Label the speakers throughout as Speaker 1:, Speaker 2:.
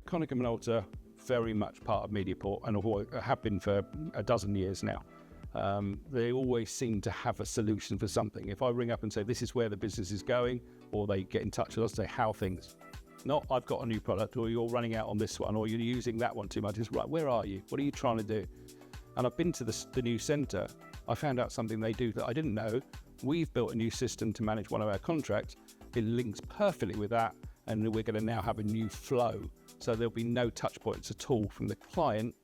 Speaker 1: Konica Minolta, very much part of Mediaport and have been for a dozen years now. They always seem to have a solution for something. If I ring up and say, this is where the business is going, or they get in touch with us and say, how things. Not, I've got a new product, or you're running out on this one, or you're using that one too much. It's right, where are you? What are you trying to do? And I've been to the new centre. I found out something they do that I didn't know. We've built a new system to manage one of our contracts. It links perfectly with that, and we're going to now have a new flow. So there'll be no touch points at all from the client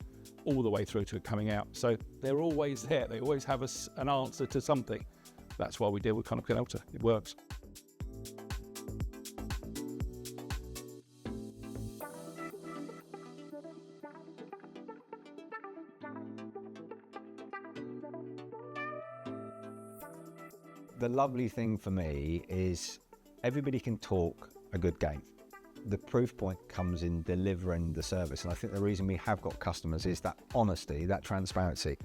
Speaker 1: all the way through to it coming out. So they're always there. They always have an answer to something. That's why we deal with Konica Minolta. It works.
Speaker 2: The lovely thing for me is everybody can talk a good game. The proof point comes in delivering the service, and I think the reason we have got customers is that honesty, that transparency.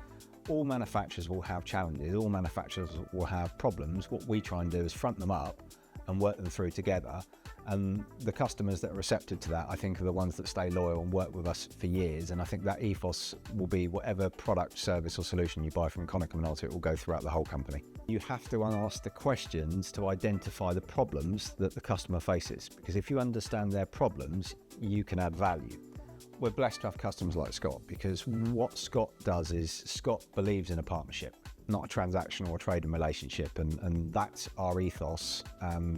Speaker 2: All manufacturers will have challenges, all manufacturers will have problems. What we try and do is front them up and work them through together, and the customers that are receptive to that, I think, are the ones that stay loyal and work with us for years. And I think that ethos will be whatever product, service or solution you buy from Konica Minolta, it will go throughout the whole company. You have to ask the questions to identify the problems that the customer faces, because if you understand their problems, you can add value. We're blessed to have customers like Scott, because what Scott does is Scott believes in a partnership, not a transactional or trading relationship, and that's our ethos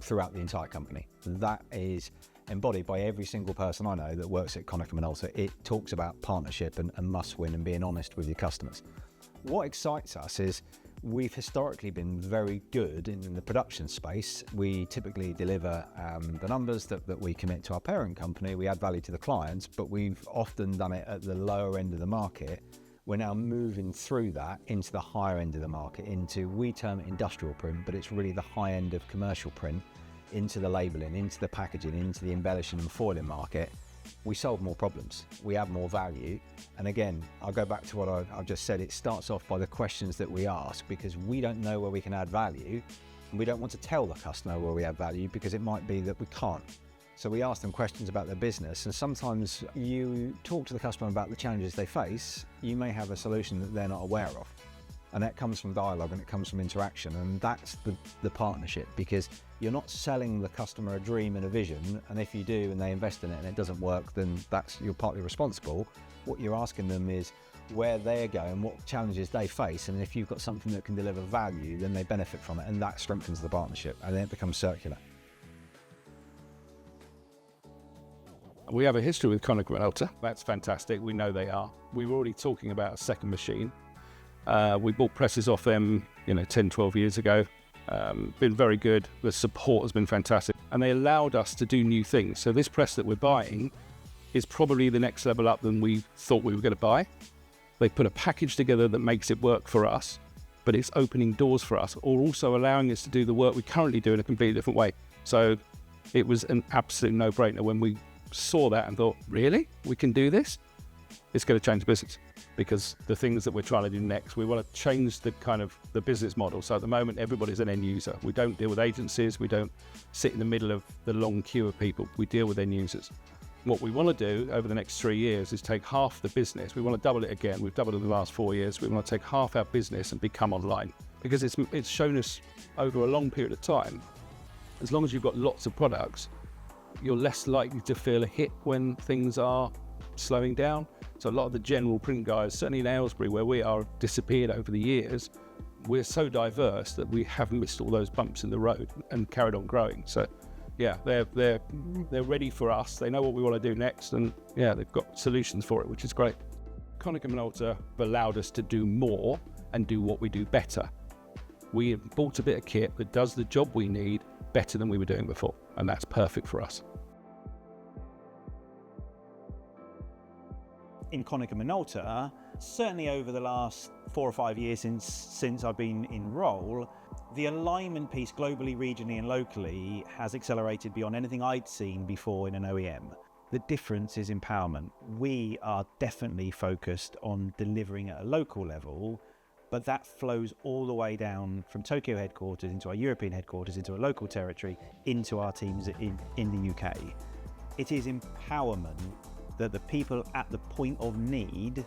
Speaker 2: throughout the entire company. That is embodied by every single person I know that works at Konica Minolta. It talks about partnership and must win and being honest with your customers. What excites us is we've historically been very good in the production space. We typically deliver the numbers that we commit to our parent company. We add value to the clients, but we've often done it at the lower end of the market. We're now moving through that into the higher end of the market, into, we term it industrial print, but it's really the high end of commercial print, into the labelling, into the packaging, into the embellishing and foiling market. We solve more problems, we add more value. And again, I'll go back to what I've just said. It starts off by the questions that we ask, because we don't know where we can add value, and we don't want to tell the customer where we add value, because it might be that we can't. So we ask them questions about their business, and sometimes you talk to the customer about the challenges they face. You may have a solution that they're not aware of. And that comes from dialogue and it comes from interaction, and that's the partnership, because you're not selling the customer a dream and a vision, and if you do and they invest in it and it doesn't work, then you're partly responsible. What you're asking them is where they're going, what challenges they face, and if you've got something that can deliver value, then they benefit from it, and that strengthens the partnership, and then it becomes circular.
Speaker 1: We have a history with Konica Minolta. That's fantastic. We know they are. We were already talking about a second machine. We bought presses off them, 10, 12 years ago. Been very good. The support has been fantastic. And they allowed us to do new things. So this press that we're buying is probably the next level up than we thought we were going to buy. They put a package together that makes it work for us, but it's opening doors for us, or also allowing us to do the work we currently do in a completely different way. So it was an absolute no-brainer when we saw that and thought, really? We can do this? It's going to change the business, because the things that we're trying to do next, we want to change the business model. So at the moment, everybody's an end user. We don't deal with agencies. We don't sit in the middle of the long queue of people. We deal with end users. What we want to do over the next 3 years is take half the business. We want to double it again. We've doubled it in the last 4 years. We want to take half our business and become online, because it's shown us over a long period of time, as long as you've got lots of products, you're less likely to feel a hit when things are slowing down. So a lot of the general print guys, certainly in Aylesbury, where we are, have disappeared over the years. We're so diverse that we have missed all those bumps in the road and carried on growing. So yeah, they're ready for us. They know what we want to do next, and yeah, they've got solutions for it, which is great. Konica Minolta have allowed us to do more and do what we do better. We bought a bit of kit that does the job we need better than we were doing before, and that's perfect for us.
Speaker 3: In Konica Minolta, certainly over the last 4 or 5 years since I've been in role, the alignment piece globally, regionally and locally has accelerated beyond anything I'd seen before in an OEM. The difference is empowerment. We are definitely focused on delivering at a local level, but that flows all the way down from Tokyo headquarters into our European headquarters, into a local territory, into our teams in the UK. It is empowerment that the people at the point of need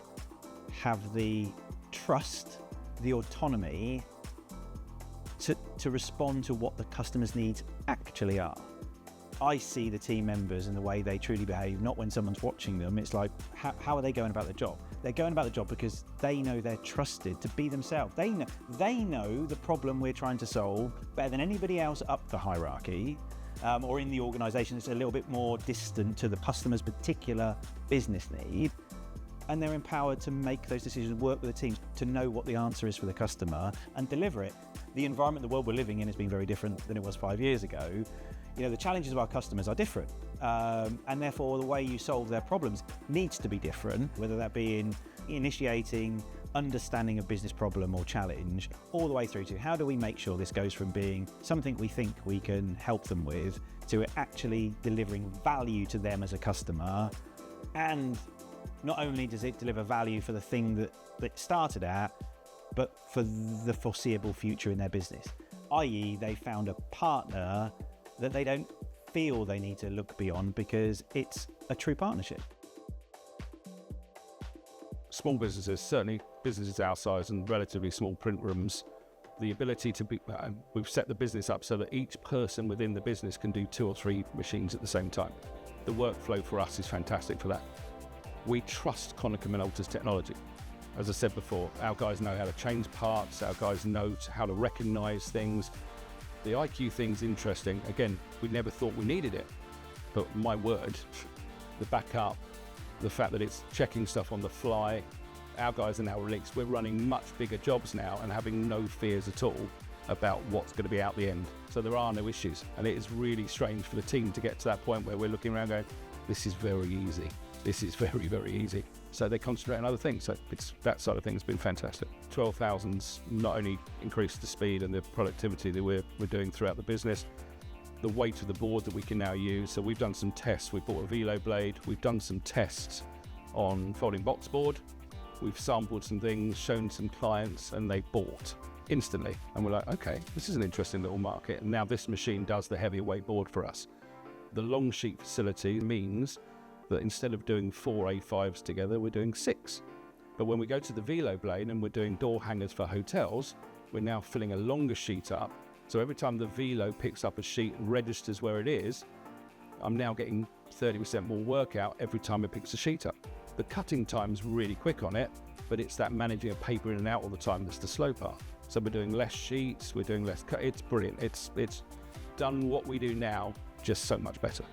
Speaker 3: have the trust, the autonomy to respond to what the customer's needs actually are. I see the team members and the way they truly behave, not when someone's watching them. It's like, how are they going about the job? They're going about the job because they know they're trusted to be themselves. They know the problem we're trying to solve better than anybody else up the hierarchy, or in the organisation that's a little bit more distant to the customer's particular business need. And they're empowered to make those decisions, work with the teams to know what the answer is for the customer and deliver it. The environment, the world we're living in has been very different than it was 5 years ago. You know, the challenges of our customers are different, and therefore the way you solve their problems needs to be different, whether that be in initiating, understanding a business problem or challenge, all the way through to how do we make sure this goes from being something we think we can help them with to actually delivering value to them as a customer. And not only does it deliver value for the thing that it started at, but for the foreseeable future in their business, i.e. they found a partner that they don't feel they need to look beyond because it's a true partnership.
Speaker 1: Small businesses, certainly businesses our size and relatively small print rooms, the ability to be, we've set the business up so that each person within the business can do 2 or 3 machines at the same time. The workflow for us is fantastic for that. We trust Konica Minolta's technology. As I said before, our guys know how to change parts, our guys know how to recognize things. The IQ thing's interesting. Again, we never thought we needed it, but my word, the backup, the fact that it's checking stuff on the fly, our guys are now released. We're running much bigger jobs now and having no fears at all about what's going to be out the end. So there are no issues. And it is really strange for the team to get to that point where we're looking around going, this is very easy. This is very, very easy. So they concentrate on other things. So that side of things has been fantastic. 12,000's not only increased the speed and the productivity that we're doing throughout the business, the weight of the board that we can now use. So we've done some tests. We bought a Velo blade. We've done some tests on folding box board. We've sampled some things, shown some clients, and they bought instantly. And we're like, okay, this is an interesting little market. And now this machine does the heavier weight board for us. The long sheet facility means that instead of doing 4 A5s together, we're doing 6. But when we go to the Velo blade and we're doing door hangers for hotels, we're now filling a longer sheet up. So every time the Velo picks up a sheet and registers where it is, I'm now getting 30% more work out every time it picks a sheet up. The cutting time's really quick on it, but it's that managing a paper in and out all the time that's the slow part. So we're doing less sheets, we're doing less cut. It's brilliant. It's done what we do now, just so much better.